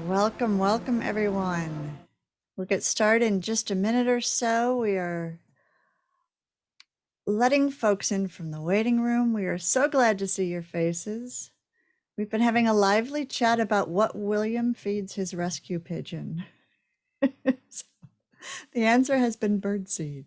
Welcome, welcome everyone. We'll get started in just a minute or so. We are letting folks in from the waiting room. We are so glad to see your faces. We've been having a lively chat about what William feeds his rescue pigeon. So, the answer has been birdseed.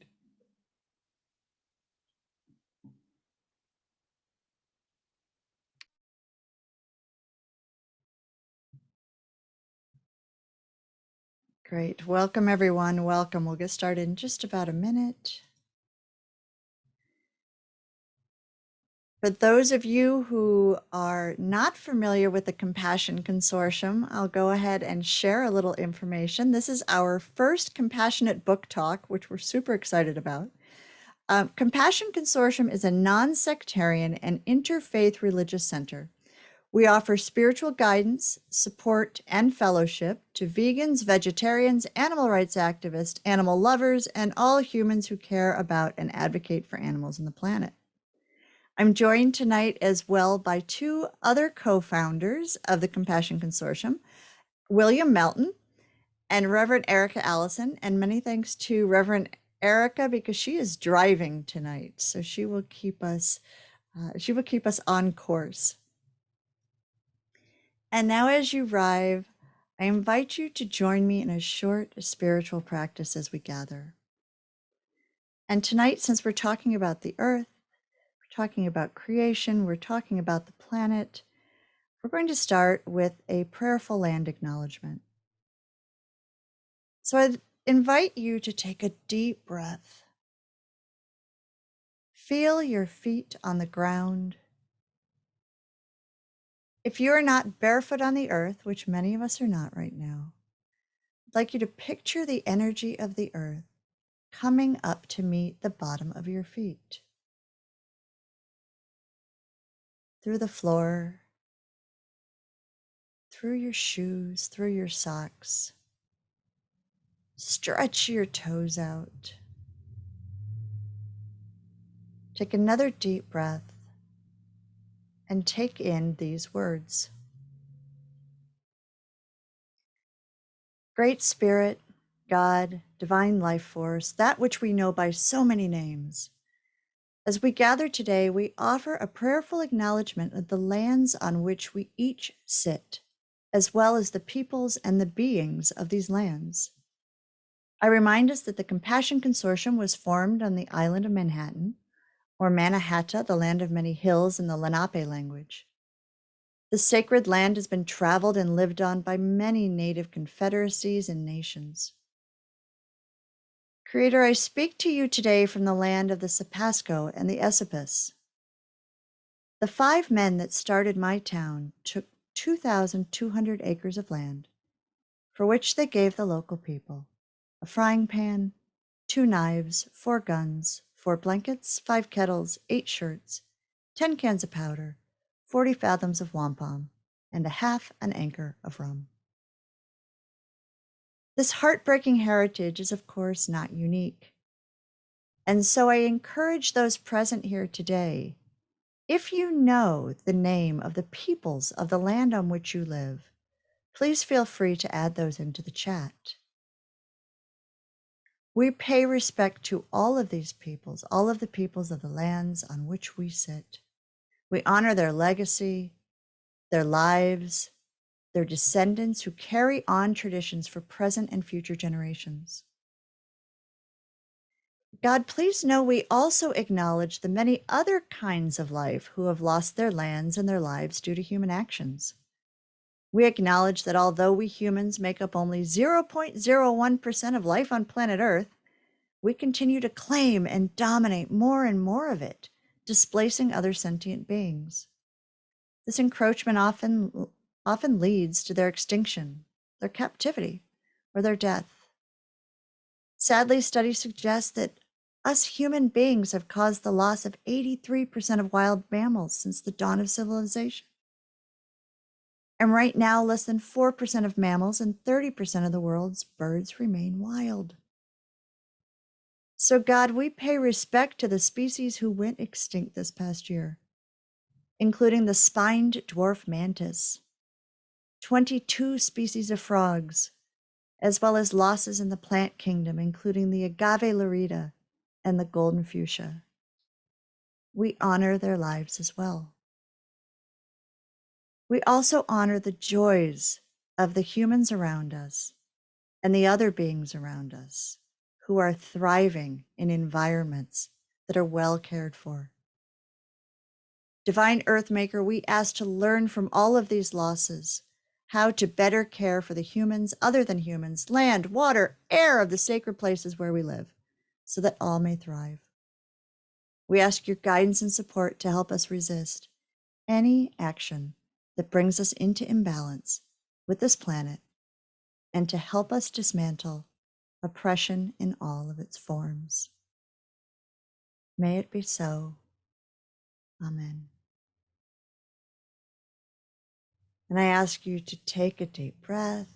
Great. Welcome everyone. Welcome. We'll get started in just about a minute. For those of you who are not familiar with the Compassion Consortium, I'll go ahead and share a little information. This is our first Compassionate Book Talk, which we're super excited about. Compassion Consortium is a non-sectarian and interfaith religious center. We offer spiritual guidance, support, and fellowship to vegans, vegetarians, animal rights activists, animal lovers, and all humans who care about and advocate for animals and the planet. I'm joined tonight as well by two other co-founders of the Compassion Consortium, William Melton and Reverend Erica Allison, and many thanks to Reverend Erica because she is driving tonight, so she will keep us on course. And now as you arrive, I invite you to join me in a short spiritual practice as we gather. And tonight, since we're talking about the earth, we're talking about creation, we're talking about the planet, we're going to start with a prayerful land acknowledgement. So I'd invite you to take a deep breath. Feel your feet on the ground. If you are not barefoot on the earth, which many of us are not right now, I'd like you to picture the energy of the earth coming up to meet the bottom of your feet. Through the floor, through your shoes, through your socks. Stretch your toes out. Take another deep breath and take in these words. Great Spirit, God, divine life force, that which we know by so many names. As we gather today, we offer a prayerful acknowledgement of the lands on which we each sit, as well as the peoples and the beings of these lands. I remind us that the Compassion Consortium was formed on the island of Manhattan, or Manahatta, the land of many hills in the Lenape language. The sacred land has been traveled and lived on by many native confederacies and nations. Creator, I speak to you today from the land of the Sapasco and the Esopus. The 5 men that started my town took 2,200 acres of land, for which they gave the local people a frying pan, 2 knives, 4 guns, 4 blankets, 5 kettles, 8 shirts, 10 cans of powder, 40 fathoms of wampum, and half an anchor of rum. This heartbreaking heritage is, of course, not unique. And so I encourage those present here today, if you know the name of the peoples of the land on which you live, please feel free to add those into the chat. We pay respect to all of these peoples, all of the peoples of the lands on which we sit. We honor their legacy, their lives, their descendants who carry on traditions for present and future generations. God, please know we also acknowledge the many other kinds of life who have lost their lands and their lives due to human actions. We acknowledge that although we humans make up only 0.01% of life on planet Earth, we continue to claim and dominate more and more of it, displacing other sentient beings. This encroachment often leads to their extinction, their captivity, or their death. Sadly, studies suggest that us human beings have caused the loss of 83% of wild mammals since the dawn of civilization. And right now, less than 4% of mammals and 30% of the world's birds remain wild. So God, we pay respect to the species who went extinct this past year, including the spined dwarf mantis, 22 species of frogs, as well as losses in the plant kingdom, including the agave lorida and the golden fuchsia. We honor their lives as well. We also honor the joys of the humans around us and the other beings around us who are thriving in environments that are well cared for. Divine Earthmaker, we ask to learn from all of these losses how to better care for the humans, other than humans, land, water, air of the sacred places where we live, so that all may thrive. We ask your guidance and support to help us resist any action that brings us into imbalance with this planet, and to help us dismantle oppression in all of its forms. May it be so. Amen. And I ask you to take a deep breath.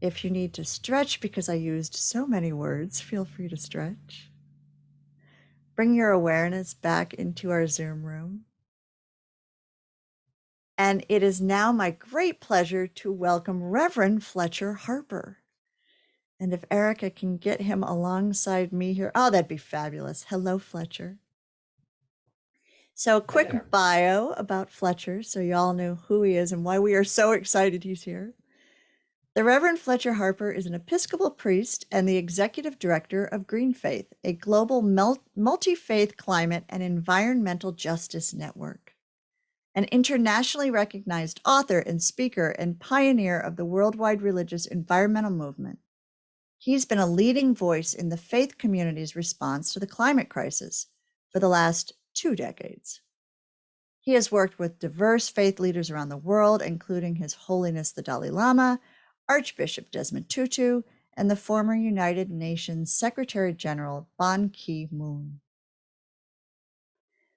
If you need to stretch because I used so many words, feel free to stretch. Bring your awareness back into our Zoom room. And it is now my great pleasure to welcome Reverend Fletcher Harper. And if Erica can get him alongside me here, oh, that'd be fabulous. Hello, Fletcher. So a quick bio about Fletcher, so you all know who he is and why we are so excited he's here. The Reverend Fletcher Harper is an Episcopal priest and the Executive Director of GreenFaith, a global multi-faith climate and environmental justice network. An internationally recognized author and speaker and pioneer of the worldwide religious environmental movement. He's been a leading voice in the faith community's response to the climate crisis for the last 2 decades. He has worked with diverse faith leaders around the world, including His Holiness the Dalai Lama, Archbishop Desmond Tutu, and the former United Nations Secretary General Ban Ki-moon.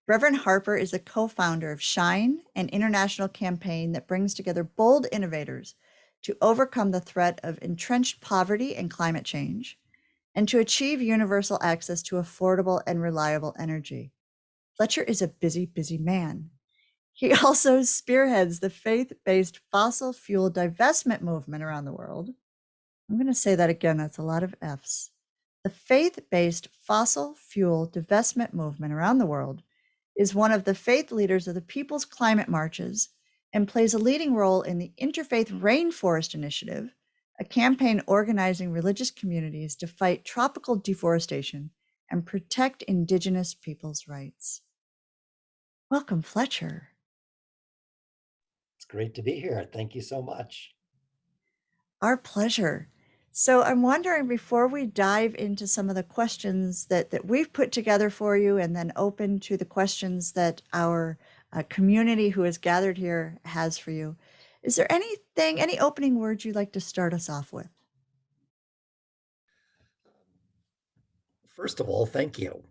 Reverend Harper is the co-founder of SHINE, an international campaign that brings together bold innovators to overcome the threat of entrenched poverty and climate change, and to achieve universal access to affordable and reliable energy. Fletcher is a busy, busy man. He also spearheads the faith-based fossil fuel divestment movement around the world. I'm going to say that again, that's a lot of F's. The faith-based fossil fuel divestment movement around the world is one of the faith leaders of the People's Climate Marches and plays a leading role in the Interfaith Rainforest Initiative, a campaign organizing religious communities to fight tropical deforestation and protect Indigenous Peoples' rights. Welcome, Fletcher. It's great to be here. Thank you so much. Our pleasure. So I'm wondering, before we dive into some of the questions that we've put together for you, and then open to the questions that our community who has gathered here has for you, is there any opening words you'd like to start us off with? First of all, thank you.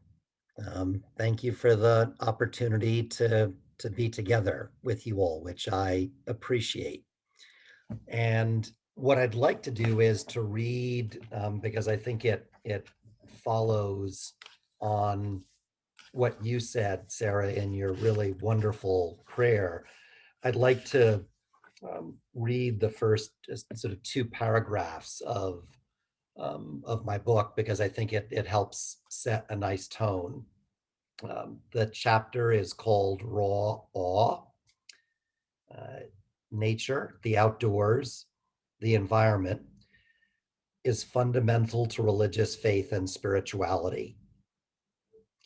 Thank you for the opportunity to be together with you all, which I appreciate. And what I'd like to do is to read, because I think it follows on what you said, Sarah, in your really wonderful prayer. I'd like to read the first sort of 2 paragraphs of my book, because I think it helps set a nice tone. The chapter is called Raw Awe. Nature, the outdoors, the environment is fundamental to religious faith and spirituality.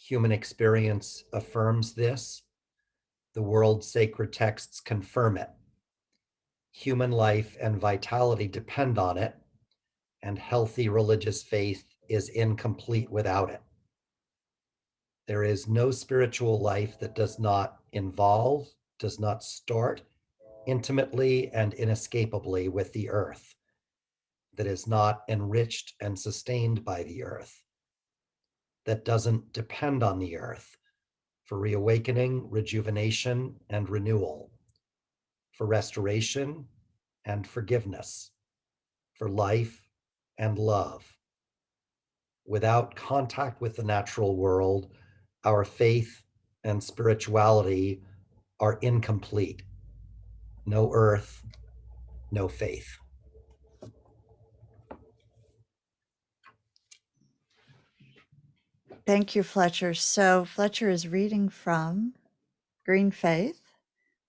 Human experience affirms this. The world's sacred texts confirm it. Human life and vitality depend on it, and healthy religious faith is incomplete without it. There is no spiritual life that does not involve, does not start intimately and inescapably with the earth, that is not enriched and sustained by the earth, that doesn't depend on the earth for reawakening, rejuvenation, and renewal, for restoration and forgiveness, for life and love. Without contact with the natural world, our faith and spirituality are incomplete. No earth, no faith. Thank you, Fletcher. So Fletcher is reading from GreenFaith,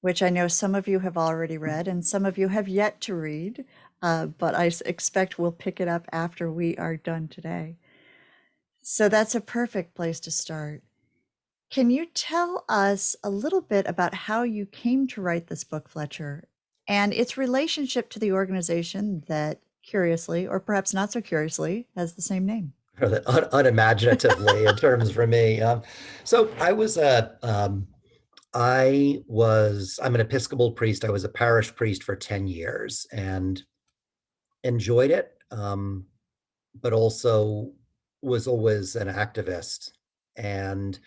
which I know some of you have already read and some of you have yet to read, but I expect we'll pick it up after we are done today. So that's a perfect place to start. Can you tell us a little bit about how you came to write this book, Fletcher, and its relationship to the organization that curiously, or perhaps not so curiously, has the same name? Unimaginatively in terms for me. So I'm an Episcopal priest. I was a parish priest for 10 years and enjoyed it, but also was always an activist. And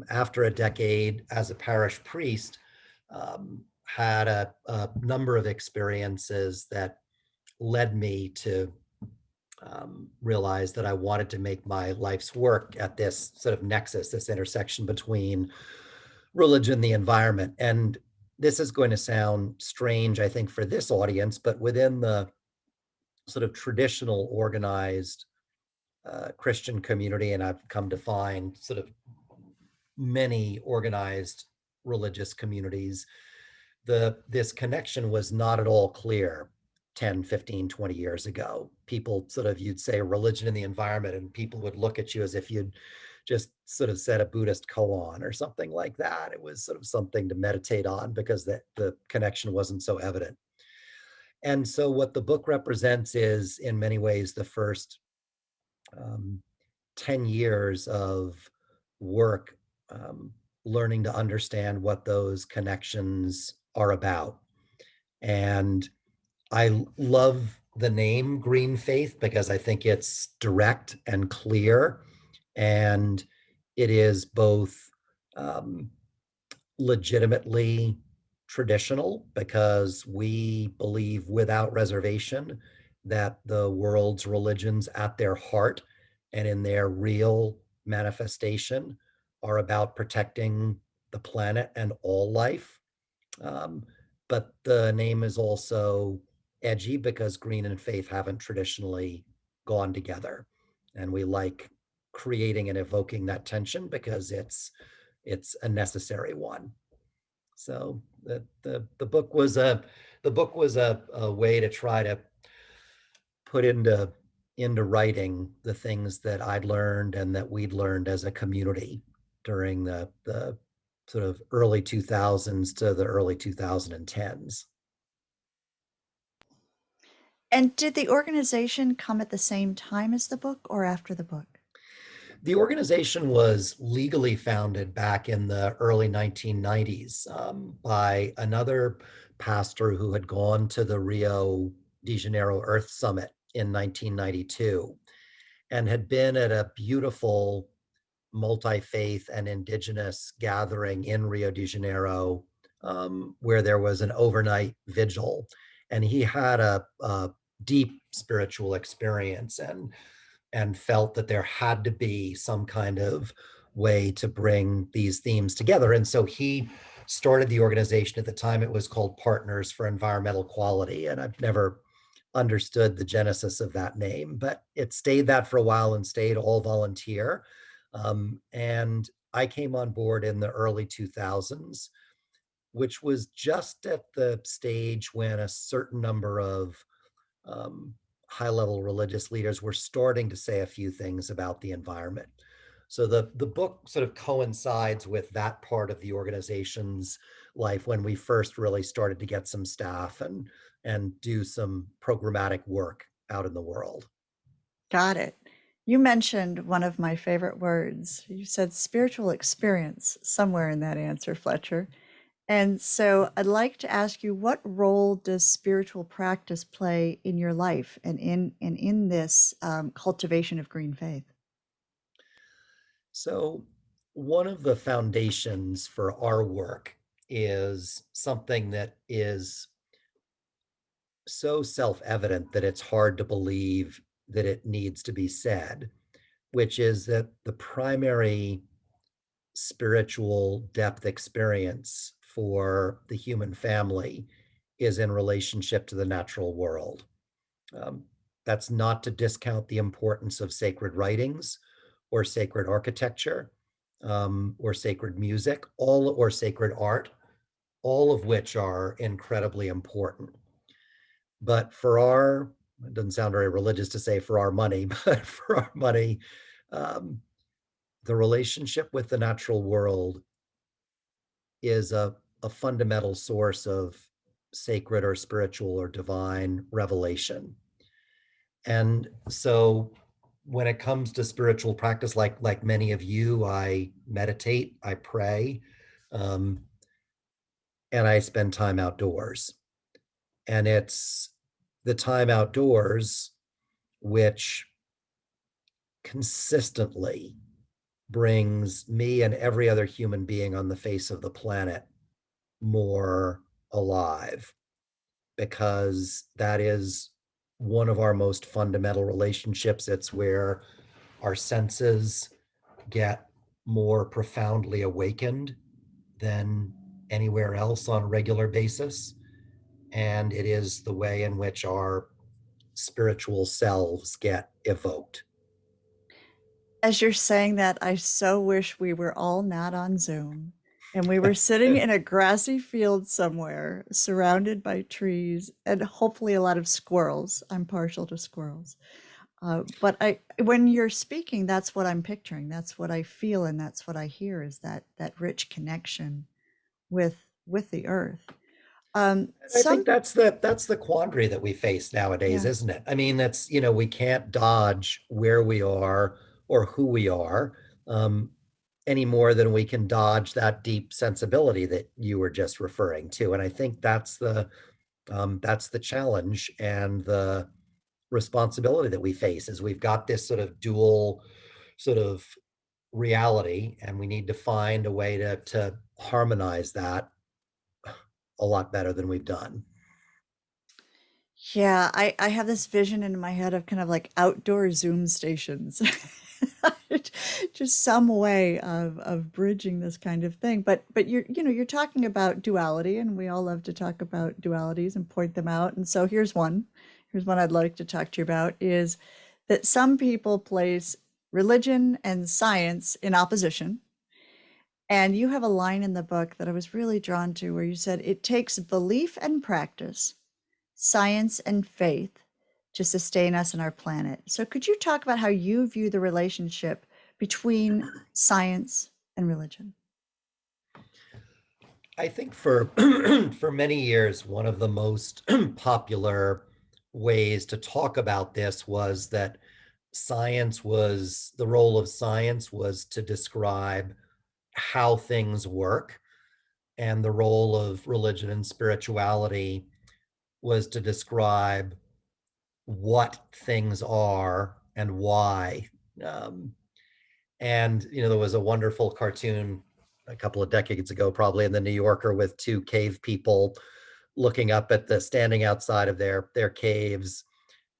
after a decade as a parish priest, had a number of experiences that led me to realize that I wanted to make my life's work at this sort of nexus, this intersection between religion, the environment. And this is going to sound strange, I think, for this audience, but within the sort of traditional organized Christian community, and I've come to find sort of many organized religious communities, this connection was not at all clear 10, 15, 20 years ago. People sort of, you'd say religion and the environment, and people would look at you as if you'd just sort of said a Buddhist koan or something like that. It was sort of something to meditate on because the connection wasn't so evident. And so what the book represents is in many ways the first 10 years of work learning to understand what those connections are about. And I love the name GreenFaith because I think it's direct and clear, and it is both um, legitimately traditional because we believe without reservation that the world's religions at their heart and in their real manifestation are about protecting the planet and all life. Um, but the name is also edgy because green and faith haven't traditionally gone together. And we like creating and evoking that tension because it's a necessary one. So the book was a way to try to put into writing the things that I'd learned and that we'd learned as a community during the sort of early 2000s to the early 2010s. And did the organization come at the same time as the book or after the book? The organization was legally founded back in the early 1990s by another pastor who had gone to the Rio de Janeiro Earth Summit in 1992 and had been at a beautiful multi-faith and indigenous gathering in Rio de Janeiro where there was an overnight vigil. And he had a deep spiritual experience and felt that there had to be some kind of way to bring these themes together. And so he started the organization. At the time, it was called Partners for Environmental Quality. And I've never understood the genesis of that name, but it stayed that for a while and stayed all volunteer. And I came on board in the early 2000s, which was just at the stage when a certain number of um, high level religious leaders were starting to say a few things about the environment. So the book sort of coincides with that part of the organization's life when we first really started to get some staff and do some programmatic work out in the world. Got it. You mentioned one of my favorite words. You said spiritual experience somewhere in that answer, Fletcher. And so I'd like to ask you, what role does spiritual practice play in your life and in this cultivation of green faith? So one of the foundations for our work is something that is so self-evident that it's hard to believe that it needs to be said, which is that the primary spiritual depth experience for the human family is in relationship to the natural world. Um, that's not to discount the importance of sacred writings or sacred architecture, or sacred music, or sacred art, all of which are incredibly important. But it doesn't sound very religious to say for our money, but for our money, um, the relationship with the natural world is a fundamental source of sacred or spiritual or divine revelation. And so when it comes to spiritual practice, like many of you, I meditate, I pray, um, and I spend time outdoors. And it's the time outdoors which consistently brings me and every other human being on the face of the planet more alive, because that is one of our most fundamental relationships. It's where our senses get more profoundly awakened than anywhere else on a regular basis. And it is the way in which our spiritual selves get evoked. As you're saying that, I so wish we were all not on Zoom and we were sitting in a grassy field somewhere surrounded by trees and hopefully a lot of squirrels. I'm partial to squirrels. But when you're speaking, that's what I'm picturing. That's what I feel, and that's what I hear, is that rich connection with the earth. I think Some that's the quandary that we face nowadays, Yeah. isn't it? I mean, we can't dodge where we are or who we are, um, any more than we can dodge that deep sensibility that you were just referring to. And I think that's the challenge and the responsibility that we face, is we've got this sort of dual sort of reality, and we need to find a way to harmonize that a lot better than we've done. Yeah, I have this vision in my head of kind of like outdoor Zoom stations. Just some way of bridging this kind of thing. But you're talking about duality, and we all love to talk about dualities and point them out. And so here's one. Here's one I'd like to talk to you about, is that some people place religion and science in opposition. And you have a line in the book that I was really drawn to where you said it takes belief and practice, science and faith, to sustain us and our planet. So could you talk about how you view the relationship between science and religion? I think for for many years, one of the most popular ways to talk about this was that the role of science was to describe how things work, and the role of religion and spirituality was to describe what things are and why. Um, and there was a wonderful cartoon a couple of decades ago, probably in the New Yorker, with two cave people looking up at standing outside of their caves,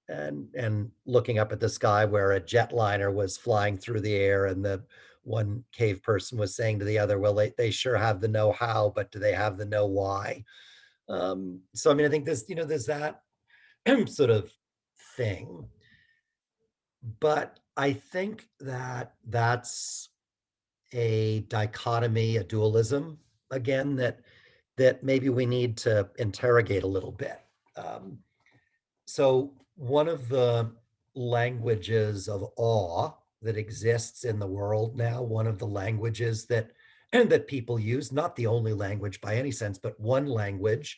and looking up at the sky, where a jetliner was flying through the air, and the one cave person was saying to the other, well, they sure have the know-how, but do they have the know-why? So I mean, I think there's that sort of thing. But I think that that's a dichotomy, a dualism, again, that maybe we need to interrogate a little bit. Um, so one of the languages of awe that exists in the world now, one of the languages that people use, not the only language by any sense, but one language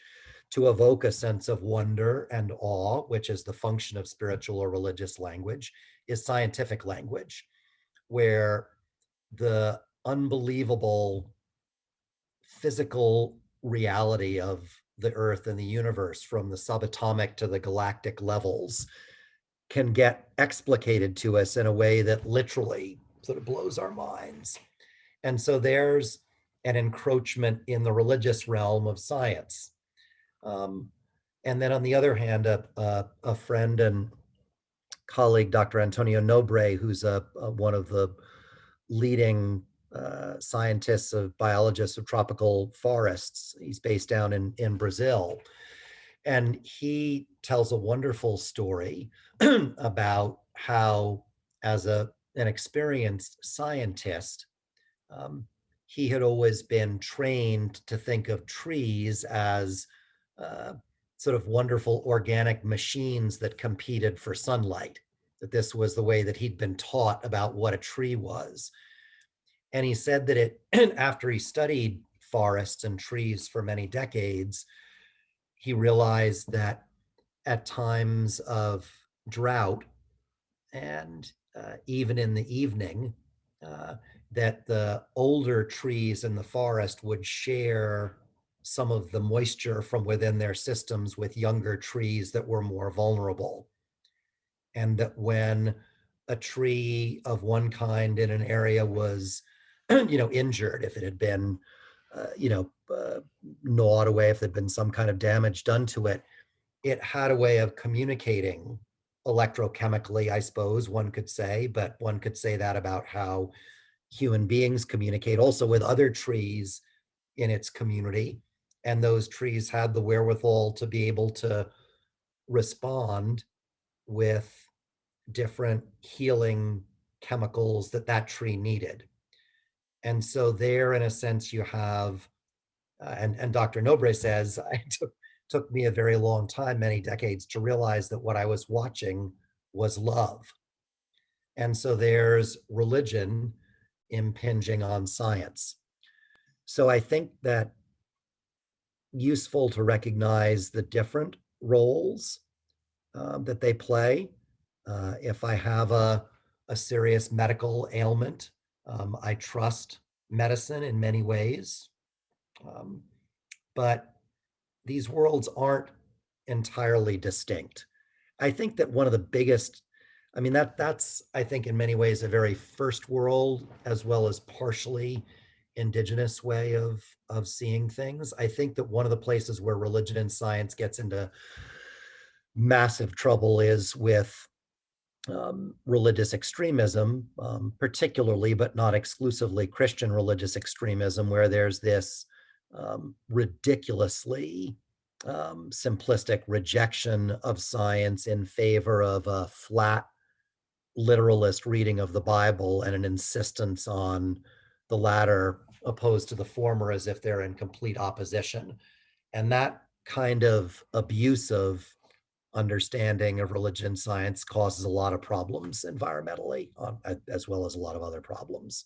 to evoke a sense of wonder and awe, which is the function of spiritual or religious language, is scientific language, where the unbelievable physical reality of the earth and the universe, from the subatomic to the galactic levels, can get explicated to us in a way that literally sort of blows our minds. And so there's an encroachment in the religious realm of science. Um, and then on the other hand, a friend and colleague, Dr. Antonio Nobre, who's one of the leading scientists, biologists of tropical forests. He's based down in Brazil. And he tells a wonderful story about how, as an experienced scientist, um, he had always been trained to think of trees as uh, sort of wonderful organic machines that competed for sunlight, that this was the way that he'd been taught about what a tree was. And he said that after he studied forests and trees for many decades, he realized that at times of drought and even in the evening, uh, that the older trees in the forest would share some of the moisture from within their systems with younger trees that were more vulnerable. And that when a tree of one kind in an area was, injured, if it had been, gnawed away, if there'd been some kind of damage done to it, it had a way of communicating electrochemically, I suppose one could say, but one could say that about how human beings communicate also with other trees in its community. And those trees had the wherewithal to be able to respond with different healing chemicals that that tree needed. And so there, in a sense, you have, and Dr. Nobre says, it took me a very long time, many decades, to realize that what I was watching was love. And so there's religion impinging on science. So I think that useful to recognize the different roles that they play. If I have a serious medical ailment, I trust medicine in many ways. But these worlds aren't entirely distinct. I think that one of the biggest, I mean, that's, I think, in many ways, a very first world as well as partially indigenous way of seeing things. I think that one of the places where religion and science gets into massive trouble is with religious extremism, particularly, but not exclusively, Christian religious extremism, where there's this ridiculously simplistic rejection of science in favor of a flat literalist reading of the Bible and an insistence on the latter opposed to the former as if they're in complete opposition. And that kind of abuse of understanding of religion and science causes a lot of problems environmentally, as well as a lot of other problems.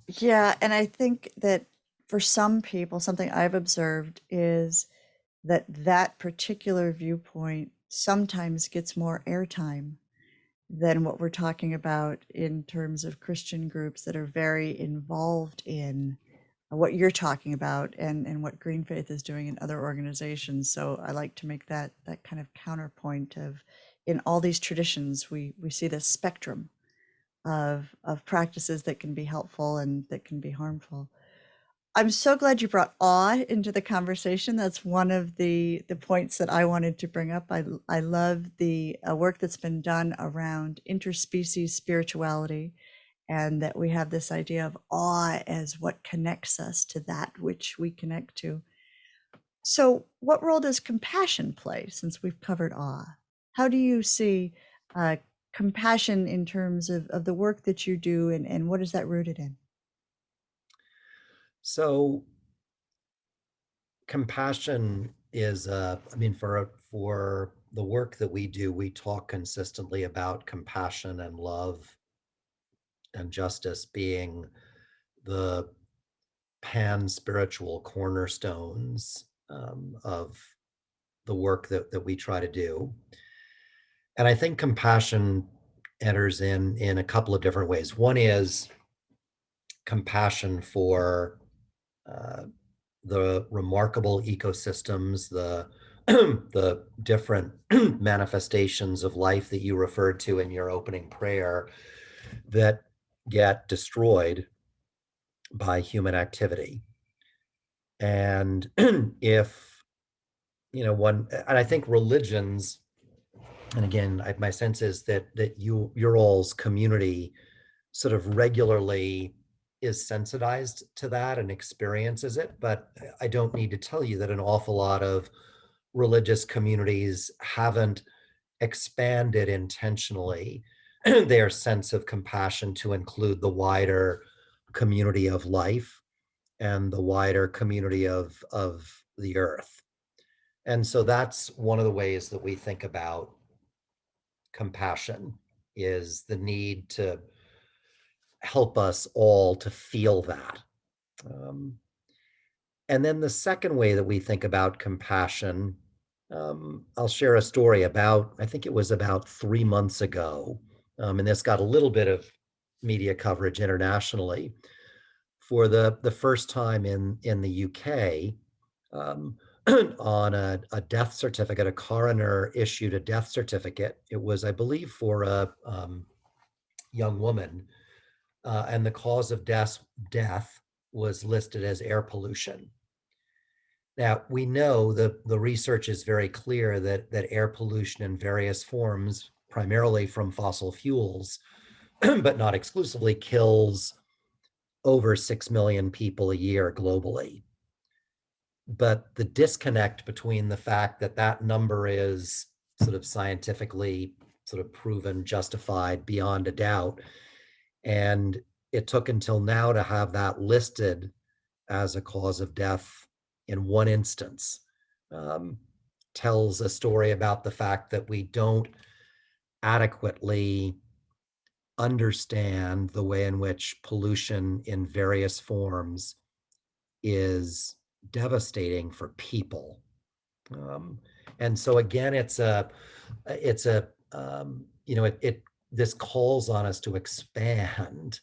Yeah, and I think that for some people, something I've observed is that that particular viewpoint sometimes gets more airtime than what we're talking about in terms of Christian groups that are very involved in what you're talking about and what GreenFaith is doing in other organizations. So I like to make that kind of counterpoint of, in all these traditions, we see this spectrum of practices that can be helpful and that can be harmful. I'm so glad you brought awe into the conversation. That's one of the points that I wanted to bring up. I love the work that's been done around interspecies spirituality, and that we have this idea of awe as what connects us to that which we connect to. So, what role does compassion play since we've covered awe? How do you see uh, compassion in terms of the work that you do, and what is that rooted in? So compassion is, I mean, for the work that we do, we talk consistently about compassion and love and justice being the pan spiritual cornerstones of the work that we try to do. And I think compassion enters in a couple of different ways. One is compassion for uh, the remarkable ecosystems, the the different manifestations of life that you referred to in your opening prayer that get destroyed by human activity. And if one, and I think religions, and again, my sense is that your all's community sort of regularly is sensitized to that and experiences it, but I don't need to tell you that an awful lot of religious communities haven't expanded intentionally their sense of compassion to include the wider community of life and the wider community of the earth. And so that's one of the ways that we think about compassion, is the need to help us all to feel that. Um, and then the second way that we think about compassion, I'll share a story about, I think it was about 3 months ago, and this got a little bit of media coverage internationally. For the first time in the UK, um, on a death certificate, a coroner issued a death certificate. It was, I believe, for a young woman, and the cause of death was listed as air pollution. Now, we know the research is very clear that air pollution in various forms, primarily from fossil fuels, but not exclusively, kills over 6 million people a year globally. But the disconnect between the fact that that number is sort of scientifically sort of proven, justified beyond a doubt, and it took until now to have that listed as a cause of death in one instance, um, tells a story about the fact that we don't adequately understand the way in which pollution in various forms is devastating for people. Um, and so again, this calls on us to expand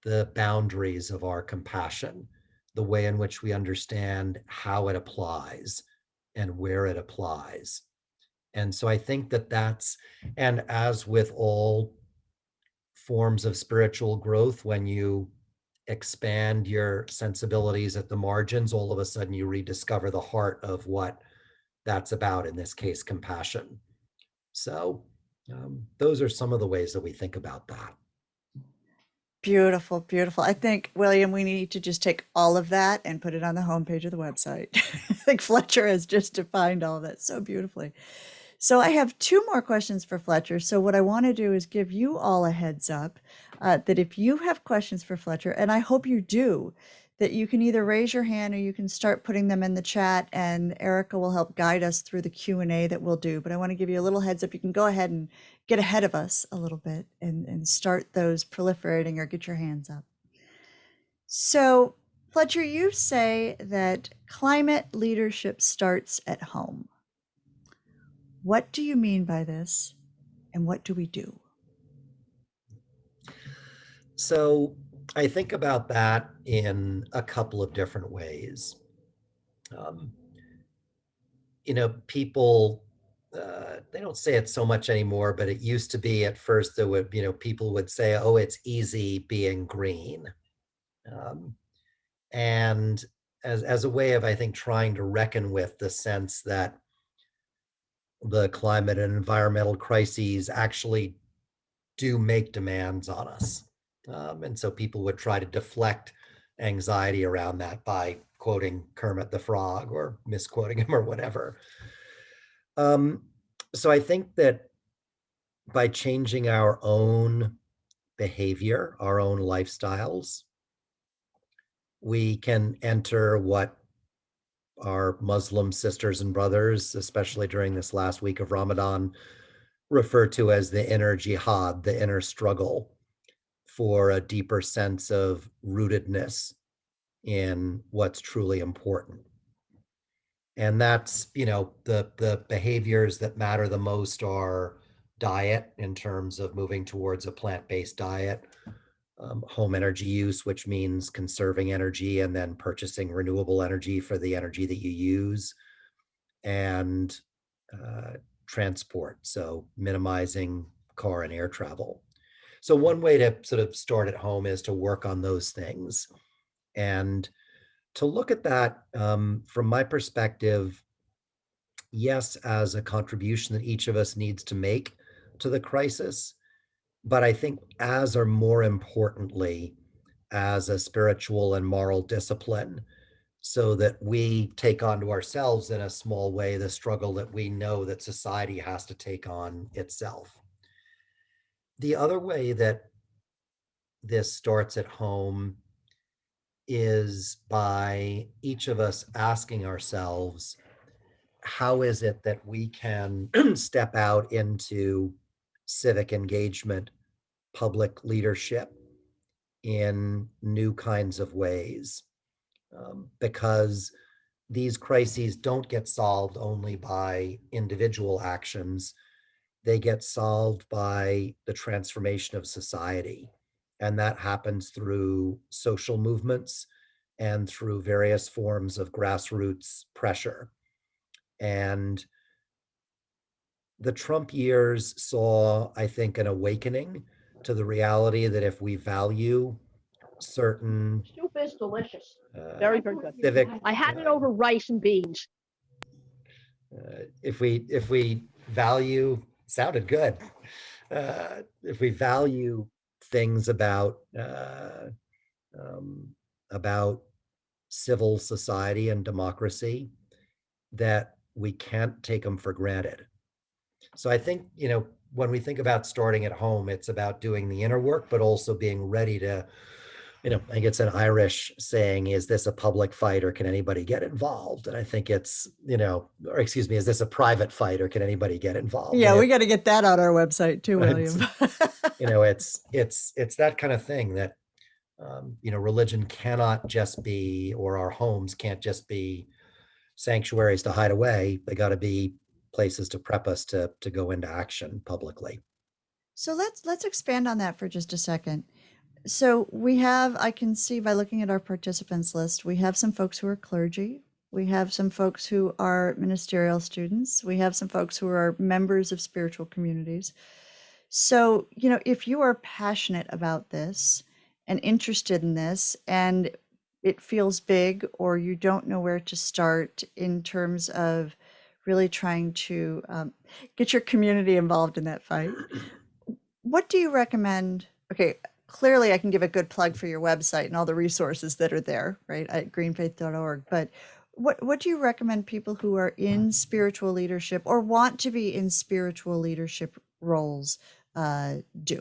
the boundaries of our compassion, the way in which we understand how it applies and where it applies. And so I think and as with all forms of spiritual growth, when you expand your sensibilities at the margins, all of a sudden you rediscover the heart of what that's about, in this case, compassion. So those are some of the ways that we think about that. Beautiful, beautiful. I think, William, we need to just take all of that and put it on the homepage of the website. I think Fletcher has just defined all of that so beautifully. So I have two more questions for Fletcher. So what I want to do is give you all a heads up that if you have questions for Fletcher, and I hope you do, that you can either raise your hand or you can start putting them in the chat, and Erica will help guide us through the Q&A that we'll do. But I want to give you a little heads up. You can go ahead and get ahead of us a little bit and start those proliferating or get your hands up. So Fletcher, you say that climate leadership starts at home. What do you mean by this, and what do we do? So I think about that in a couple of different ways. Um, People, they don't say it so much anymore, but it used to be at first that people would say, oh, it's easy being green. Um, and as a way of, I think, trying to reckon with the sense that the climate and environmental crises actually do make demands on us. And so people would try to deflect anxiety around that by quoting Kermit the Frog or misquoting him or whatever. Um, so I think that by changing our own behavior, our own lifestyles, we can enter what our Muslim sisters and brothers, especially during this last week of Ramadan, refer to as the inner jihad, the inner struggle for a deeper sense of rootedness in what's truly important. And that's, the behaviors that matter the most are diet, in terms of moving towards a plant-based diet, home energy use, which means conserving energy and then purchasing renewable energy for the energy that you use, and transport, so minimizing car and air travel. So one way to sort of start at home is to work on those things, and to look at that, from my perspective, yes, as a contribution that each of us needs to make to the crisis, but I think as, or more importantly, as a spiritual and moral discipline, so that we take onto ourselves in a small way the struggle that we know that society has to take on itself. The other way that this starts at home is by each of us asking ourselves, how is it that we can step out into civic engagement, public leadership in new kinds of ways? Because these crises don't get solved only by individual actions. They get solved by the transformation of society. And that happens through social movements and through various forms of grassroots pressure. And the Trump years saw, I think, an awakening to the reality that if we value certain Soup is delicious. Very, very good. civic, I had it over rice and beans. if we value, sounded good. If we value things about civil society and democracy, that we can't take them for granted. So I think, when we think about starting at home, it's about doing the inner work, but also being ready to, I think it's an Irish saying, is this a public fight or can anybody get involved? And I think it's, or excuse me, is this a private fight or can anybody get involved? Yeah, we got to get that on our website too, William. It's that kind of thing that, religion cannot just be, or our homes can't just be sanctuaries to hide away. They got to be places to prep us to go into action publicly. So let's expand on that for just a second. So I can see by looking at our participants list, we have some folks who are clergy. We have some folks who are ministerial students. We have some folks who are members of spiritual communities. So, if you are passionate about this and interested in this, and it feels big, or you don't know where to start in terms of really trying to get your community involved in that fight, what do you recommend? Okay, clearly I can give a good plug for your website and all the resources that are there, right, at greenfaith.org. But what do you recommend people who are in spiritual leadership or want to be in spiritual leadership roles do?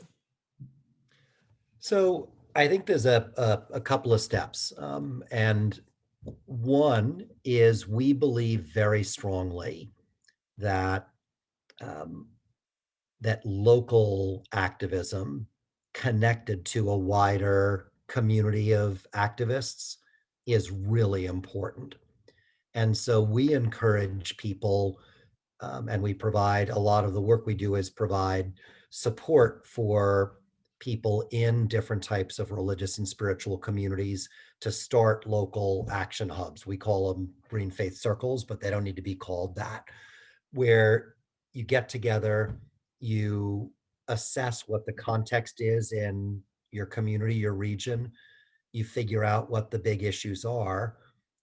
So I think there's a couple of steps. And one is we believe very strongly that that local activism connected to a wider community of activists is really important. And so we encourage people, and we provide, a lot of the work we do is provide support for people in different types of religious and spiritual communities to start local action hubs. We call them Green Faith Circles, but they don't need to be called that, where you get together, you assess what the context is in your community, your region, you figure out what the big issues are,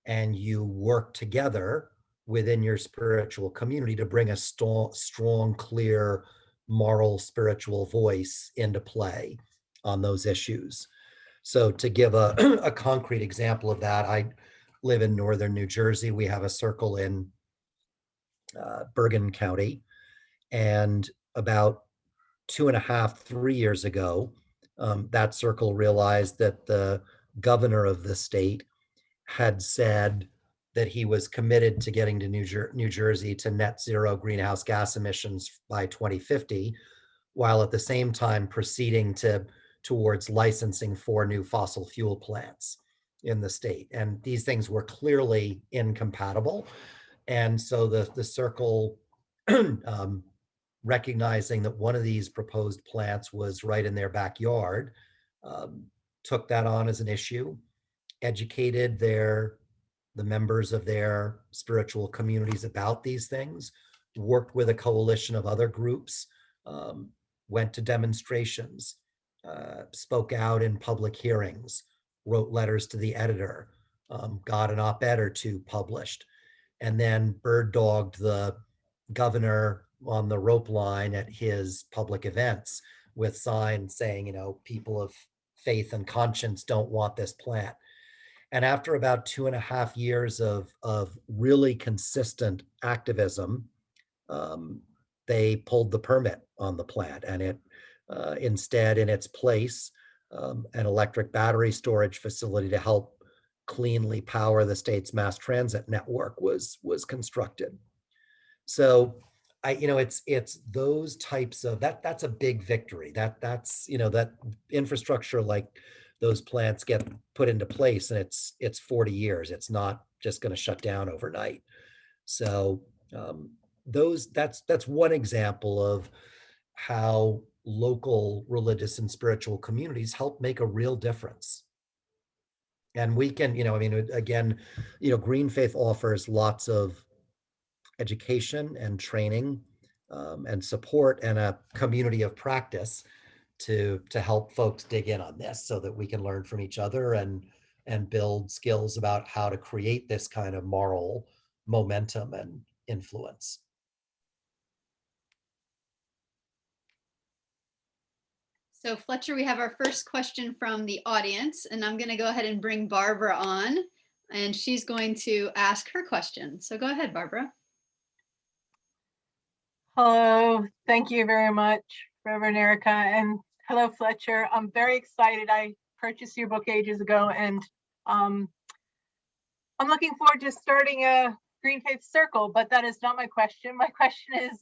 and you work together within your spiritual community to bring a strong, clear, moral, spiritual voice into play on those issues. So to give a concrete example of that, I live in northern New Jersey. We have a circle in Bergen County, and about 2.5, 3 years ago, that circle realized that the governor of the state had said that he was committed to getting to New Jersey to net zero greenhouse gas emissions by 2050, while at the same time proceeding towards licensing 4 new fossil fuel plants in the state. And these things were clearly incompatible. And so the circle, recognizing that one of these proposed plants was right in their backyard, took that on as an issue, educated the members of their spiritual communities about these things, worked with a coalition of other groups, went to demonstrations, spoke out in public hearings, wrote letters to the editor, got an op-ed or 2 published, and then bird dogged the governor on the rope line at his public events with signs saying, people have faith and conscience don't want this plant. And after about 2.5 years of really consistent activism, they pulled the permit on the plant, and it instead, in its place, an electric battery storage facility to help cleanly power the state's mass transit network was constructed. So it's those types of that's a big victory. That's that infrastructure like those plants get put into place, and it's 40 years. It's not just going to shut down overnight. So that's one example of how local religious and spiritual communities help make a real difference. And we can, again, GreenFaith offers lots of education and training and support and a community of practice to help folks dig in on this so that we can learn from each other and build skills about how to create this kind of moral momentum and influence. So Fletcher, we have our first question from the audience, and I'm going to go ahead and bring Barbara on, and she's going to ask her question. So go ahead, Barbara. Hello, thank you very much, Reverend Erica, and hello, Fletcher. I'm very excited. I purchased your book ages ago, and I'm looking forward to starting a GreenFaith circle, but that is not my question. My question is,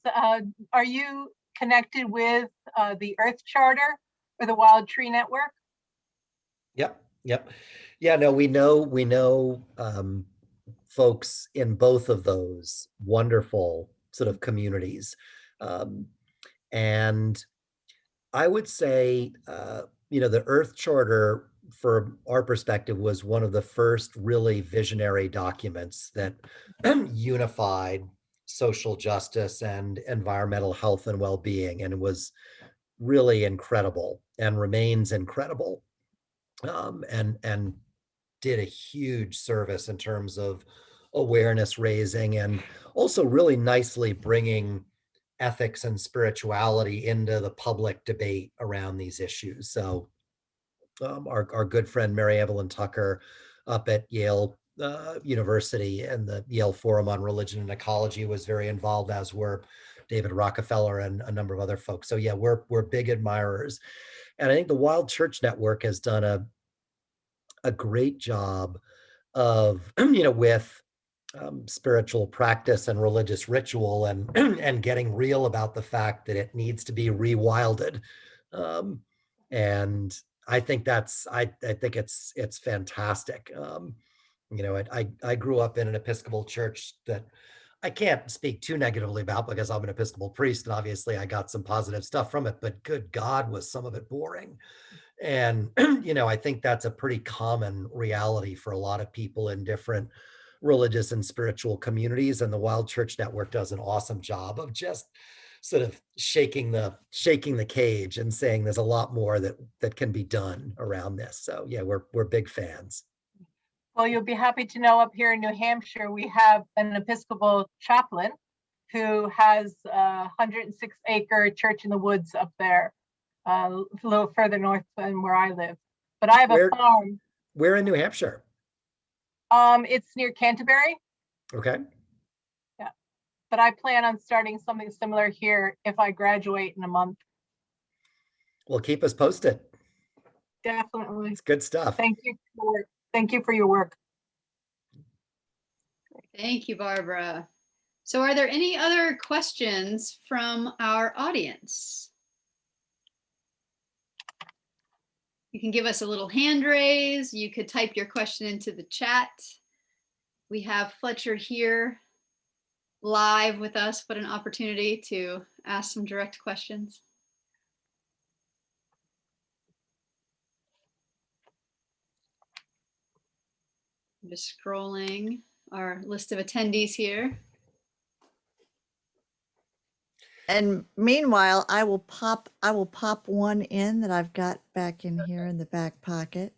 are you connected with the Earth Charter or the Wild Tree Network? Yep. Yeah, no, we know folks in both of those wonderful sort of communities. And I would say, the Earth Charter, from our perspective, was one of the first really visionary documents that unified social justice and environmental health and well-being, and it was really incredible and remains incredible, and did a huge service in terms of awareness raising and also really nicely bringing ethics and spirituality into the public debate around these issues. So our good friend Mary Evelyn Tucker up at Yale University and the Yale Forum on Religion and Ecology was very involved, as were David Rockefeller and a number of other folks. So yeah, we're big admirers. And I think the Wild Church Network has done a great job of, with spiritual practice and religious ritual and and getting real about the fact that it needs to be rewilded. And I think I think it's fantastic. I grew up in an Episcopal church that I can't speak too negatively about because I'm an Episcopal priest, and obviously I got some positive stuff from it, but good God, was some of it boring. And, I think that's a pretty common reality for a lot of people in different religious and spiritual communities. And the Wild Church Network does an awesome job of just sort of shaking the cage and saying there's a lot more that can be done around this. So yeah, we're big fans. Well, you'll be happy to know up here in New Hampshire, we have an Episcopal chaplain who has a 106-acre church in the woods up there, a little further north than where I live. But I have a farm. Where in New Hampshire? It's near Canterbury. Okay. Yeah, but I plan on starting something similar here if I graduate in a month. Well, keep us posted. Definitely. It's good stuff. Thank you for your work. Thank you, Barbara. So are there any other questions from our audience? You can give us a little hand raise. You could type your question into the chat. We have Fletcher here live with us. What an opportunity to ask some direct questions. I'm just scrolling our list of attendees here. And meanwhile, I will pop one in that I've got back in here in the back pocket,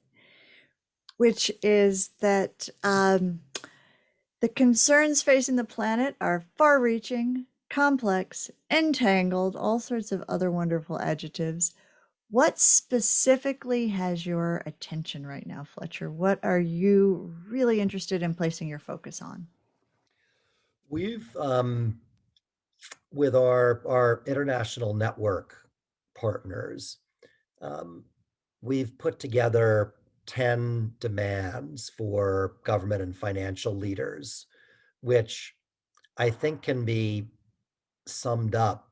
which is that the concerns facing the planet are far-reaching, complex, entangled, all sorts of other wonderful adjectives. What specifically has your attention right now, Fletcher? What are you really interested in placing your focus on? We've, with our international network partners, um, we've put together 10 demands for government and financial leaders, which I think can be summed up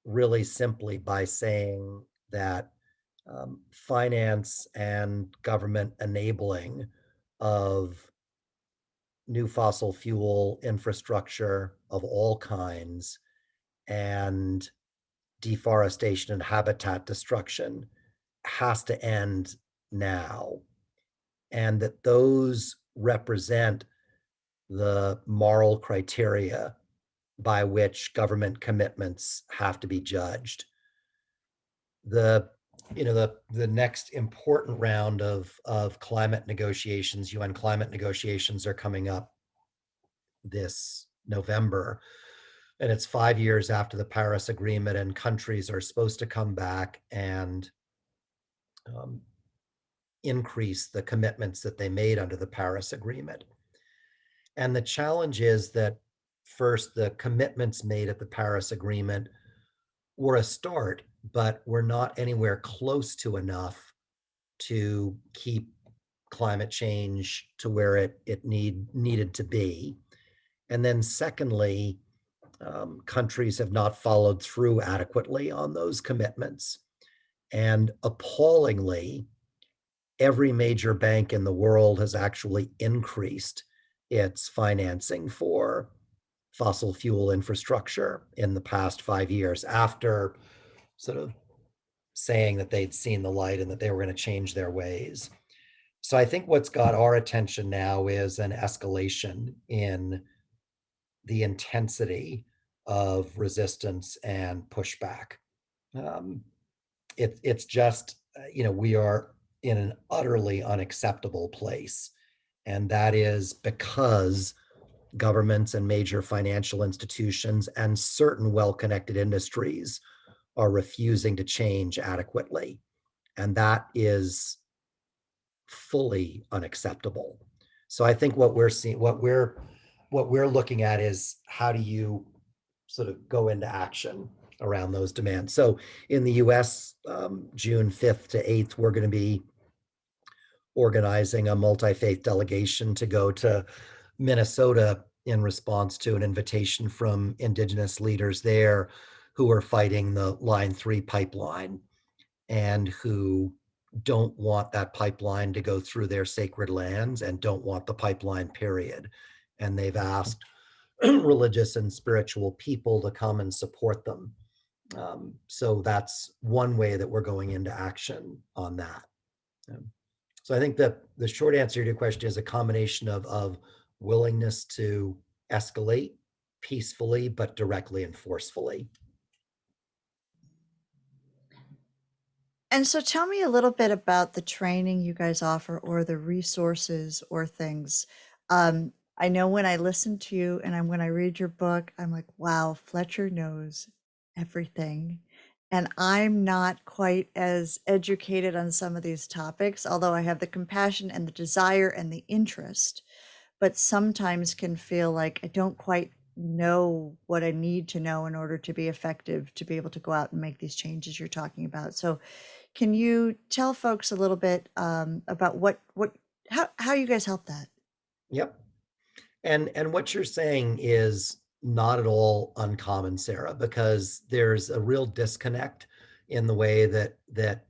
really simply by saying that finance and government enabling of new fossil fuel infrastructure of all kinds and deforestation and habitat destruction has to end now, and that those represent the moral criteria by which government commitments have to be judged. The the next important round of climate negotiations, UN climate negotiations, are coming up this November, and it's 5 years after the Paris Agreement, and countries are supposed to come back and um, increase the commitments that they made under the Paris Agreement. And the challenge is that first, the commitments made at the Paris Agreement were a start, but we're not anywhere close to enough to keep climate change to where it needed to be. And then secondly, countries have not followed through adequately on those commitments. And appallingly, every major bank in the world has actually increased its financing for fossil fuel infrastructure in the past 5 years, after sort of saying that they'd seen the light and that they were going to change their ways. So I think what's got our attention now is an escalation in the intensity of resistance and pushback. It's just, we are in an utterly unacceptable place. And that is because governments and major financial institutions and certain well-connected industries are refusing to change adequately. And that is fully unacceptable. So I think what we're seeing, what we're looking at is, how do you sort of go into action around those demands? So in the US, June 5th to 8th, we're going to be organizing a multi-faith delegation to go to Minnesota in response to an invitation from Indigenous leaders there who are fighting the Line 3 pipeline and who don't want that pipeline to go through their sacred lands and don't want the pipeline, period. And they've asked religious and spiritual people to come and support them. So that's one way that we're going into action on that. So I think that the short answer to your question is a combination of willingness to escalate peacefully, but directly and forcefully. And so tell me a little bit about the training you guys offer or the resources or things. I know when I listen to you and when I read your book, I'm like, wow, Fletcher knows everything. And I'm not quite as educated on some of these topics, although I have the compassion and the desire and the interest, but sometimes can feel like I don't quite know what I need to know in order to be effective, to be able to go out and make these changes you're talking about. So can you tell folks a little bit about how you guys help that? Yep. And what you're saying is not at all uncommon, Sarah, because there's a real disconnect in the way that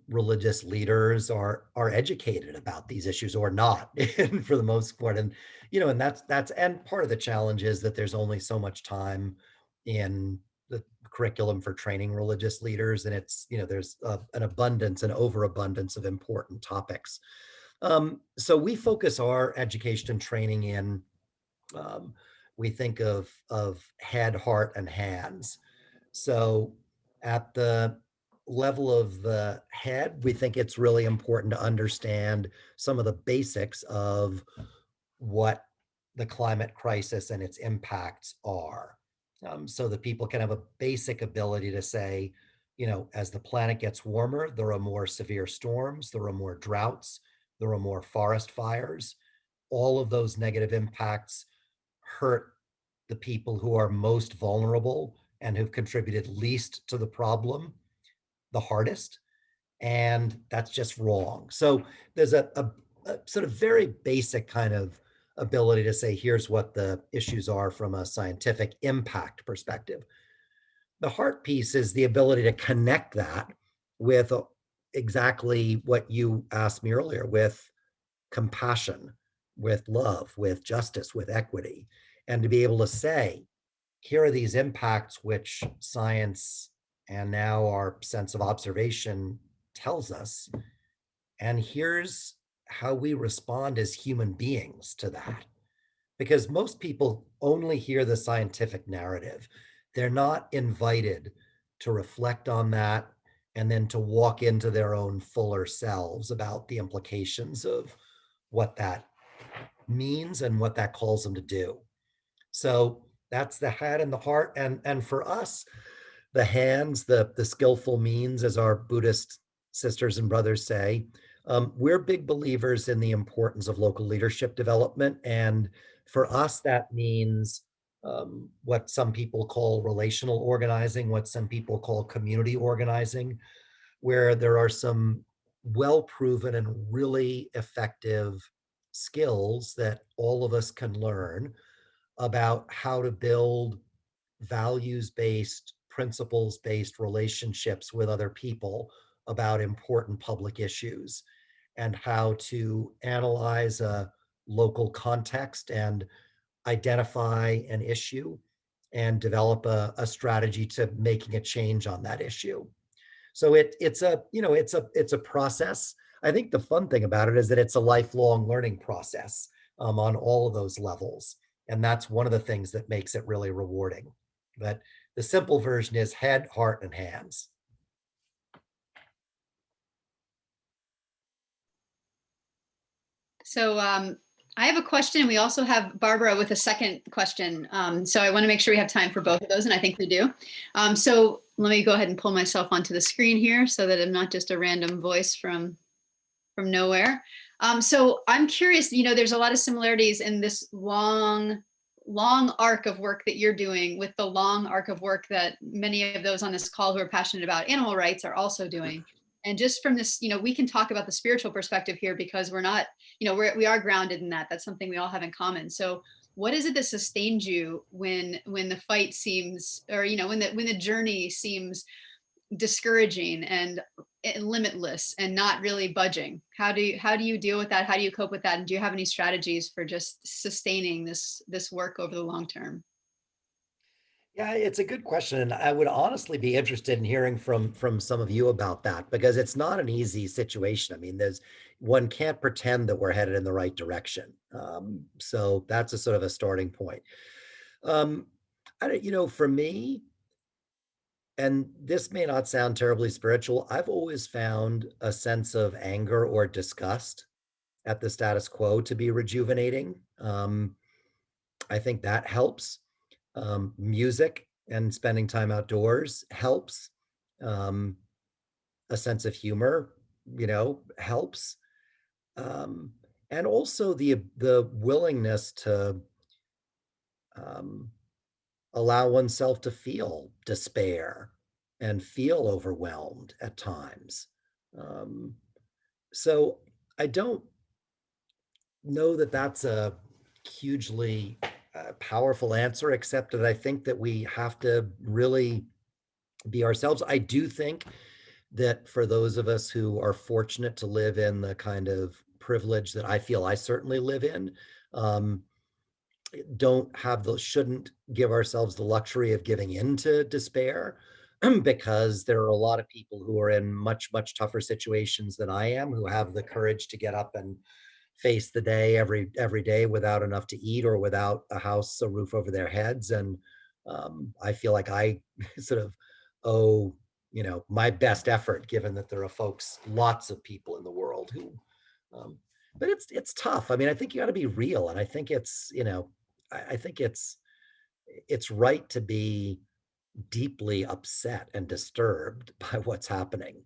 religious leaders are educated about these issues, or not, and for the most part. And and that's and part of the challenge is that there's only so much time in the curriculum for training religious leaders, and it's there's an overabundance of important topics. So we focus our education and training in, we think of head, heart, and hands. So at the level of the head, we think it's really important to understand some of the basics of what the climate crisis and its impacts are, so that people can have a basic ability to say, as the planet gets warmer, there are more severe storms, there are more droughts, there are more forest fires. All of those negative impacts hurt the people who are most vulnerable and who've contributed least to the problem the hardest. And that's just wrong. So there's a sort of very basic kind of ability to say, here's what the issues are from a scientific impact perspective. The heart piece is the ability to connect that with exactly what you asked me earlier, with compassion, with love, with justice, with equity, and to be able to say, here are these impacts which science and now our sense of observation tells us, and here's how we respond as human beings to that. Because most people only hear the scientific narrative. They're not invited to reflect on that and then to walk into their own fuller selves about the implications of what that means and what that calls them to do. So that's the head and the heart. And for us, the hands, the skillful means, as our Buddhist sisters and brothers say, we're big believers in the importance of local leadership development. And for us, that means what some people call relational organizing, what some people call community organizing, where there are some well-proven and really effective skills that all of us can learn about how to build values-based, principles-based relationships with other people about important public issues, and how to analyze a local context and identify an issue and develop a strategy to making a change on that issue. So it's a process. I think the fun thing about it is that it's a lifelong learning process on all of those levels. And that's one of the things that makes it really rewarding. But the simple version is head, heart, and hands. So I have a question. We also have Barbara with a second question. So I want to make sure we have time for both of those, and I think we do. So let me go ahead and pull myself onto the screen here so that I'm not just a random voice from nowhere. So I'm curious, there's a lot of similarities in this long arc of work that you're doing with the long arc of work that many of those on this call who are passionate about animal rights are also doing. And just from this, we can talk about the spiritual perspective here because we're not, we are grounded in that. That's something we all have in common. So what is it that sustains you when the fight seems, or, when the journey seems discouraging and limitless and not really budging? How do you deal with that? How do you cope with that? And do you have any strategies for just sustaining this work over the long term? Yeah, it's a good question. And I would honestly be interested in hearing from some of you about that, because it's not an easy situation. I mean, one can't pretend that we're headed in the right direction. So that's a sort of a starting point. For me, and this may not sound terribly spiritual, I've always found a sense of anger or disgust at the status quo to be rejuvenating. I think that helps. Music and spending time outdoors helps. A sense of humor, helps. And also the willingness to allow oneself to feel despair and feel overwhelmed at times. So I don't know that that's a hugely powerful answer, except that I think that we have to really be ourselves. I do think that for those of us who are fortunate to live in the kind of privilege that I feel I certainly live in, shouldn't give ourselves the luxury of giving into despair, because there are a lot of people who are in much, much tougher situations than I am, who have the courage to get up and face the day every day without enough to eat or without a house, a roof over their heads. And I feel like I sort of owe, my best effort, given that there are lots of people in the world who, but it's tough. I mean, I think you got to be real. And I think it's, I think it's right to be deeply upset and disturbed by what's happening.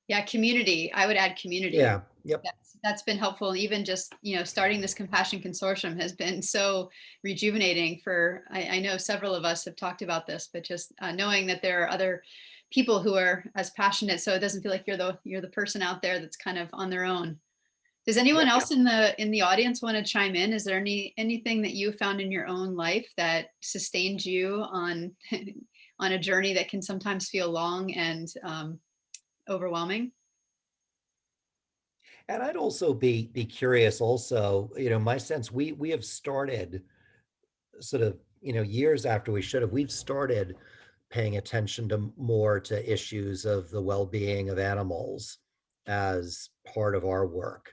Yeah, community. I would add community. Yeah, yep. That's been helpful. Even just, starting this Compassion Consortium has been so rejuvenating for, I know several of us have talked about this, but just knowing that there are other people who are as passionate, so it doesn't feel like you're the person out there that's kind of on their own. Does anyone else in the audience want to chime in? Is there anything that you found in your own life that sustained you on on a journey that can sometimes feel long and overwhelming? And I'd also be curious also, my sense, we have started sort of, years after we should have, we've started paying attention to more to issues of the well-being of animals as part of our work.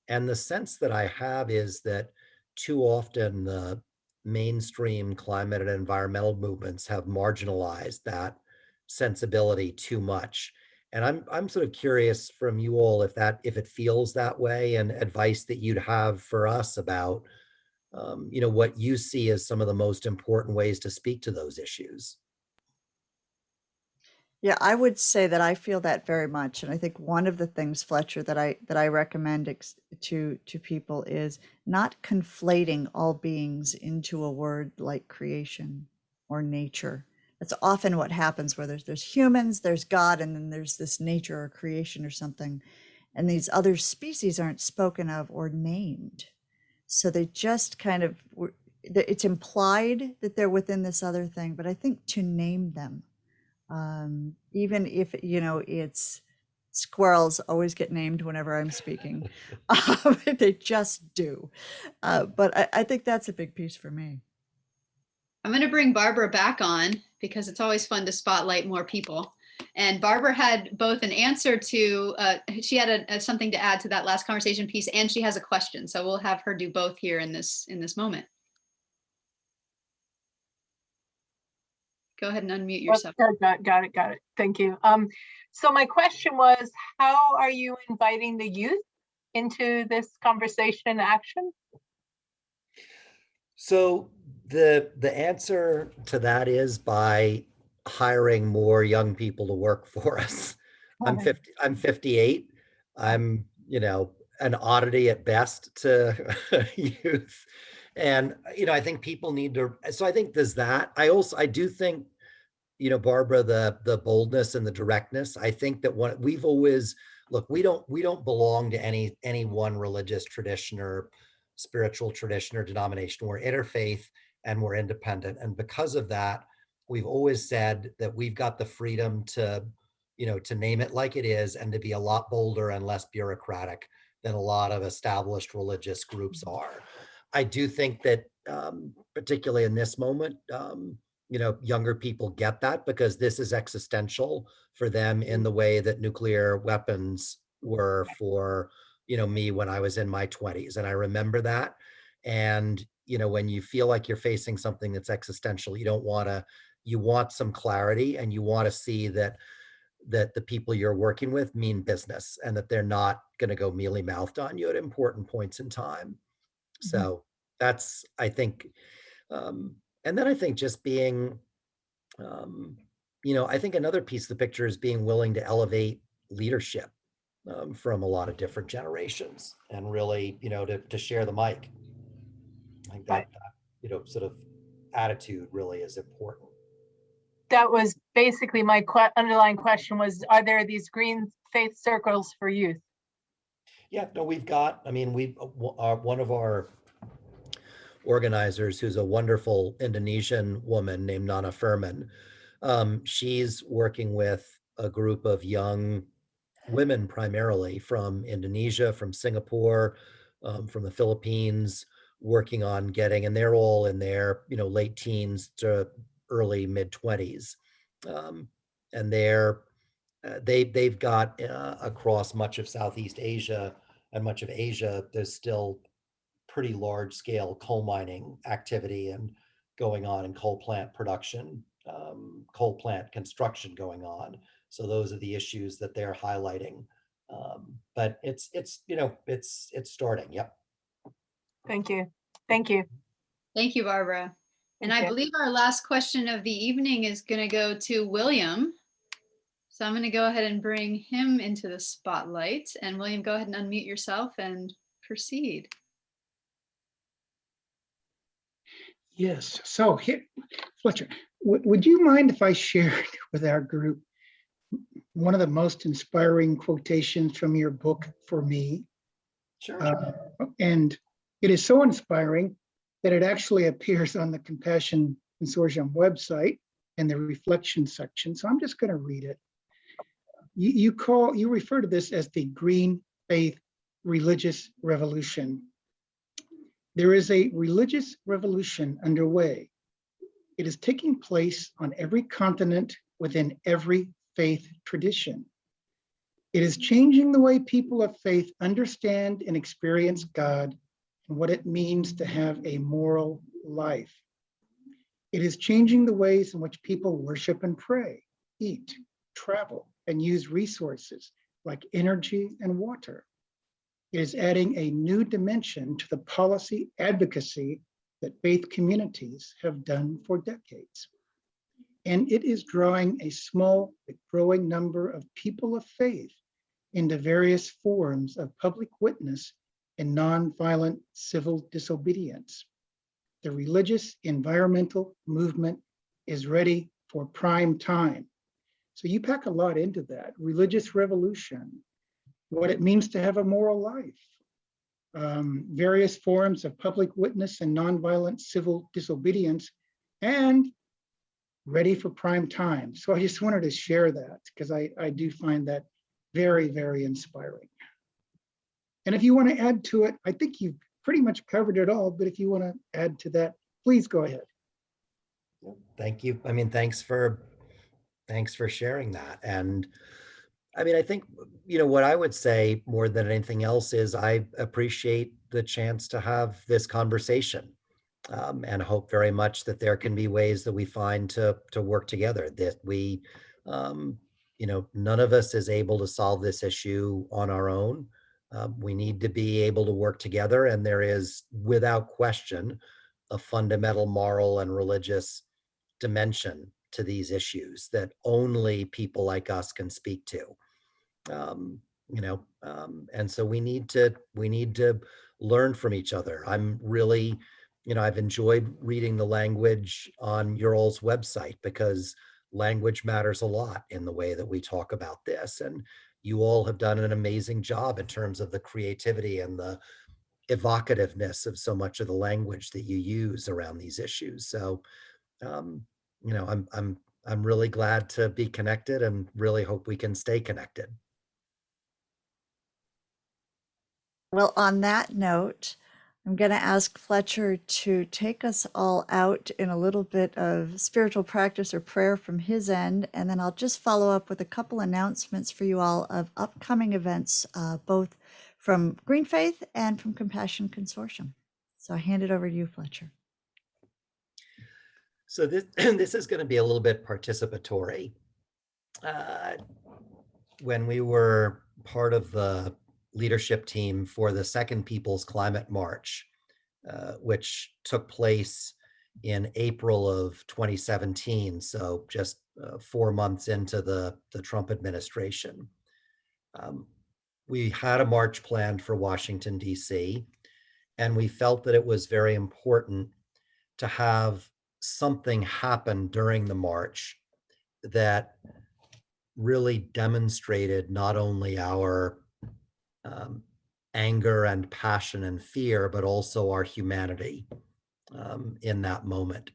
And the sense that I have is that too often the mainstream climate and environmental movements have marginalized that sensibility too much. And I'm sort of curious from you all if it feels that way, and advice that you'd have for us about what you see as some of the most important ways to speak to those issues. Yeah, I would say that I feel that very much, and I think one of the things, Fletcher, that I recommend to people is not conflating all beings into a word like creation or nature. That's often what happens, where there's humans, there's God, and then there's this nature or creation or something, and these other species aren't spoken of or named. So they just kind of, it's implied that they're within this other thing, but I think to name them, even if it's squirrels always get named whenever I'm speaking. They just do. But I think that's a big piece for me. I'm going to bring Barbara back on because it's always fun to spotlight more people. And Barbara had both an answer to, she had something to add to that last conversation piece, and she has a question. So we'll have her do both here in this moment. Go ahead and unmute yourself. Got it. Thank you. So my question was, how are you inviting the youth into this conversation and action? So the answer to that is by hiring more young people to work for us. I'm 58. I'm, an oddity at best to youth. And, I think people need to, so I think there's that. I do think, Barbara, the boldness and the directness. I think that we've always, look, we don't belong to any one religious tradition or spiritual tradition or denomination. We're interfaith and we're independent. And because of that, we've always said that we've got the freedom to, to name it like it is, and to be a lot bolder and less bureaucratic than a lot of established religious groups are. I do think that, particularly in this moment, younger people get that, because this is existential for them in the way that nuclear weapons were for, me when I was in my 20s. And I remember that. And, when you feel like you're facing something that's existential, you want some clarity, and you want to see that the people you're working with mean business, and that they're not going to go mealy mouthed on you at important points in time. So that's, I think, and then I think just being, I think another piece of the picture is being willing to elevate leadership from a lot of different generations, and really, to share the mic. I think that, sort of attitude really is important. That was basically my underlying question was, are there these GreenFaith circles for youth? Yeah, no, we've got, one of our organizers, who's a wonderful Indonesian woman named Nana Furman. She's working with a group of young women, primarily from Indonesia, from Singapore, from the Philippines, working on getting, and they're all in their, late teens to early mid 20s. And they've got across much of Southeast Asia and much of Asia, there's still pretty large scale coal mining activity and going on, in coal plant production, coal plant construction going on. So those are the issues that they're highlighting. But it's starting. Yep. Thank you. Thank you, Barbara. And I Okay. believe our last question of the evening is going to go to William. So I'm going to go ahead and bring him into the spotlight. And William, go ahead and unmute yourself and proceed. Yes. So here, Fletcher, would you mind if I shared with our group one of the most inspiring quotations from your book for me? Sure. And it is so inspiring that it actually appears on the Compassion Consortium website in the reflection section. So I'm just going to read it. You refer to this as the green faith religious revolution. There is a religious revolution underway. It is taking place on every continent within every faith tradition. It is changing the way people of faith understand and experience God and what it means to have a moral life. It is changing the ways in which people worship and pray, eat, travel, and use resources like energy and water. It is adding a new dimension to the policy advocacy that faith communities have done for decades. And it is drawing a small but growing number of people of faith into various forms of public witness and nonviolent civil disobedience. The religious environmental movement is ready for prime time. So you pack a lot into that. Religious revolution, what it means to have a moral life, various forms of public witness and nonviolent civil disobedience, and ready for prime time. So I just wanted to share that because I do find that very, very inspiring. And if you want to add to it, I think you've pretty much covered it all, but if you want to add to that, please go ahead. Thank you. I mean, thanks for sharing that. And I mean, I think, what I would say more than anything else is I appreciate the chance to have this conversation, and hope very much that there can be ways that we find to work together, that we, none of us is able to solve this issue on our own. We need to be able to work together, and there is, without question, a fundamental moral and religious dimension to these issues that only people like us can speak to. And so we need to learn from each other. I'm really, I've enjoyed reading the language on your all's website because language matters a lot in the way that we talk about this. And you all have done an amazing job in terms of the creativity and the evocativeness of so much of the language that you use around these issues. So, I'm really glad to be connected and really hope we can stay connected. Well, on that note, I'm going to ask Fletcher to take us all out in a little bit of spiritual practice or prayer from his end, and then I'll just follow up with a couple announcements for you all of upcoming events, both from GreenFaith and from Compassion Consortium. So I hand it over to you, Fletcher. So this is going to be a little bit participatory. When we were part of the leadership team for the Second People's Climate March, which took place in April of 2017, so just 4 months into the Trump administration. We had a march planned for Washington, D.C., and we felt that it was very important to have something happen during the march that really demonstrated not only our anger and passion and fear, but also our humanity in that moment.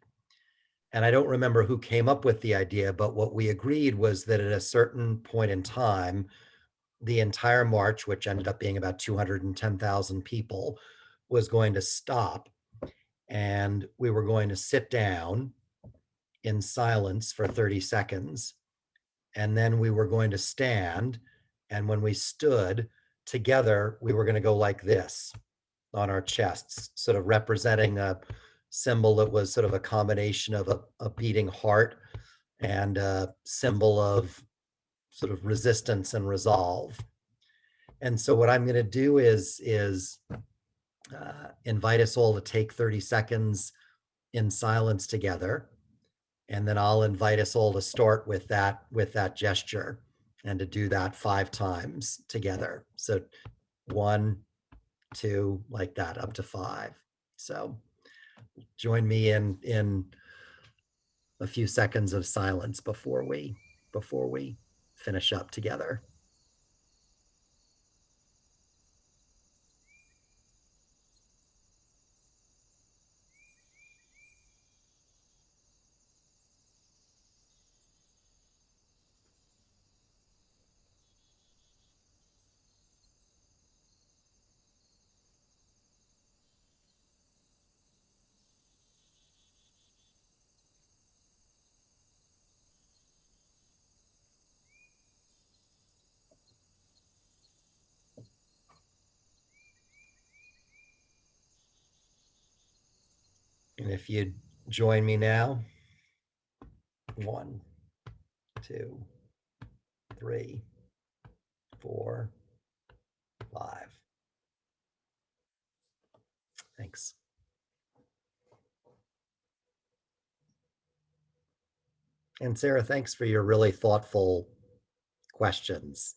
And I don't remember who came up with the idea, but what we agreed was that at a certain point in time, the entire march, which ended up being about 210,000 people, was going to stop. And we were going to sit down in silence for 30 seconds. And then we were going to stand. And when we stood together, we were going to go like this on our chests, sort of representing a symbol that was sort of a combination of a beating heart and a symbol of sort of resistance and resolve. And so what I'm going to do is invite us all to take 30 seconds in silence together. And then I'll invite us all to start with that gesture and to do that 5 times together. So 1, 2, like that, up to 5. So join me in a few seconds of silence before we finish up together. And if you'd join me now, 1, 2, 3, 4, 5. Thanks. And Sarah, thanks for your really thoughtful questions.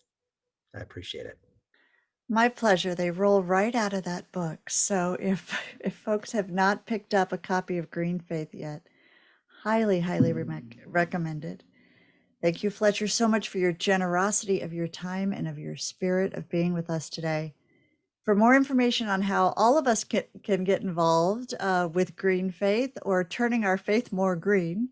I appreciate it. My pleasure. They roll right out of that book. So if folks have not picked up a copy of GreenFaith yet, highly, highly recommended. Thank you, Fletcher, so much for your generosity of your time and of your spirit of being with us today. For more information on how all of us can get involved with GreenFaith or turning our faith more green,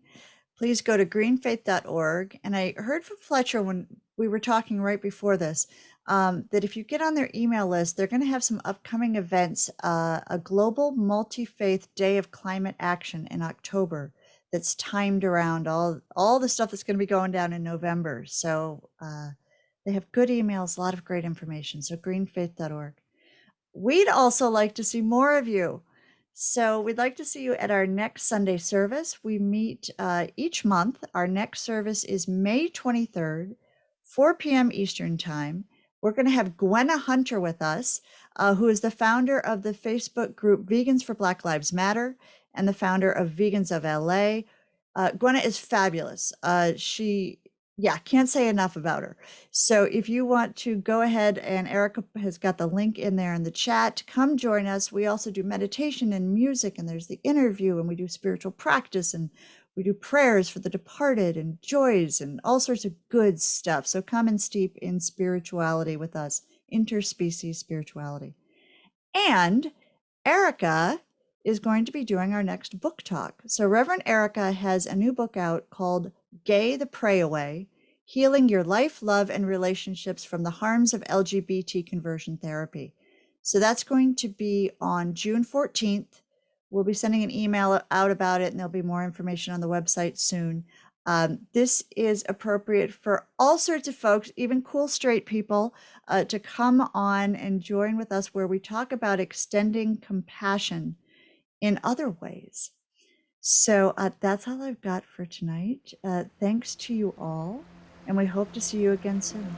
please go to greenfaith.org. And I heard from Fletcher when we were talking right before this, that if you get on their email list, they're going to have some upcoming events, a global multi-faith day of climate action in October that's timed around all the stuff that's going to be going down in November. So they have good emails, a lot of great information. So greenfaith.org. We'd also like to see more of you. So we'd like to see you at our next Sunday service. We meet each month. Our next service is May 23rd, 4 p.m. Eastern Time. We're going to have Gwenna Hunter with us, who is the founder of the Facebook group Vegans for Black Lives Matter and the founder of Vegans of LA. Gwenna is fabulous. Can't say enough about her. So if you want to go ahead, and Erica has got the link in there in the chat, come join us. We also do meditation and music, and there's the interview, and we do spiritual practice, and we do prayers for the departed and joys and all sorts of good stuff. So come and steep in spirituality with us, interspecies spirituality. And Erica is going to be doing our next book talk. So Reverend Erica has a new book out called Gay the Pray Away, Healing Your Life, Love, and Relationships from the Harms of LGBT Conversion Therapy. So that's going to be on June 14th. We'll be sending an email out about it, and there'll be more information on the website soon. This is appropriate for all sorts of folks, even cool straight people, to come on and join with us where we talk about extending compassion in other ways. So that's all I've got for tonight. Thanks to you all, and we hope to see you again soon.